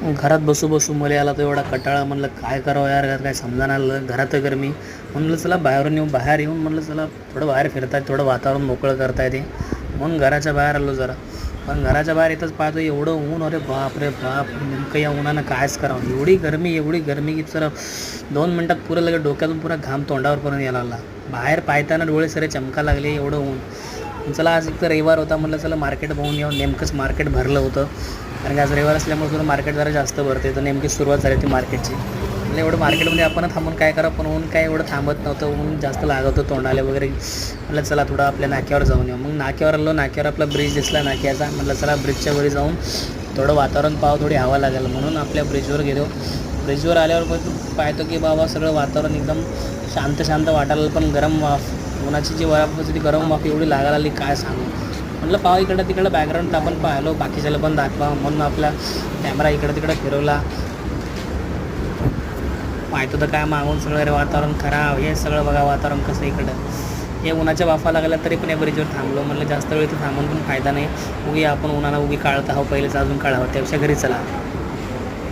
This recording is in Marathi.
घरात बसू बसू मला आला तर एवढा कंटाळा. म्हणलं काय करावं यार, काय समजायला आलं. घरात गरमी. म्हणलं चला बाहेर येऊन म्हणलं चला थोडं बाहेर फिरता येते, थोडं वातावरण मोकळं करता येते म्हणून घराच्या बाहेर आलो जरा. पण घराच्या बाहेर येतच पाहतो एवढं ऊन, अरे बाप रे बाप. नेमकं या उन्हानं कायच करावं. एवढी गरमी की सर 2 मिनटात पुरं लगेच डोक्यातून पुरा घाम तोंडावरपर्यंत यायला लागला. बाहेर पाहताना डोळे सरे चमका लागले, एवढं ऊन. चला आज एक तर रविवार होता, म्हटलं चला मार्केट बघून येऊन. नेमकंच मार्केट भरलं होतं, कारण की आज रविवार असल्यामुळे थोडं मार्केट जरा जास्त भरते. तर नेमकी सुरुवात झाली होती मार्केटची. म्हणजे एवढं मार्केटमध्ये आपण थांबून काय करा, पण ऊन काय एवढं थांबत नव्हतं. ऊन जास्त लागत होतं तोंडाले वगैरे. म्हटलं चला थोडं आपल्या नाक्यावर जाऊन येऊ. मग नाक्यावर आलो. नाक्यावर आपला ब्रिज दिसला नाक्याचा. म्हटलं चला ब्रिजच्या वरी जाऊन थोडं वातावरण पाहावं, थोडी हवा लागेल म्हणून आपल्या ब्रिजवर गेलो. ब्रिजवर आल्यावर पण पाहतो की बाबा सगळं वातावरण एकदम शांत वाटायला, पण गरम वाफ, उन्हाची जी वाफ होती ती गरम वाफ एवढी लागायला लागली काय सांगू. म्हटलं पाहा इकडं तिकडं बॅकग्राऊंड आपण पाहिलो, बाकीच्याला पण दाखवा म्हणून आपला कॅमेरा इकडं तिकडं फिरवला. पाहतो तर काय मागून सगळं वातावरण खराब. हे सगळं बघा वातावरण कसं इकडं. हे उन्हाच्या वाफा लागल्या तरी पण या ब्रिजवर थांबलो. म्हणलं जास्त वेळ तर थांबून पण फायदा नाही. उगी आपण उन्हाळा काढत आहो, पहिलेच अजून काढावं, त्यापेक्षा घरी चला.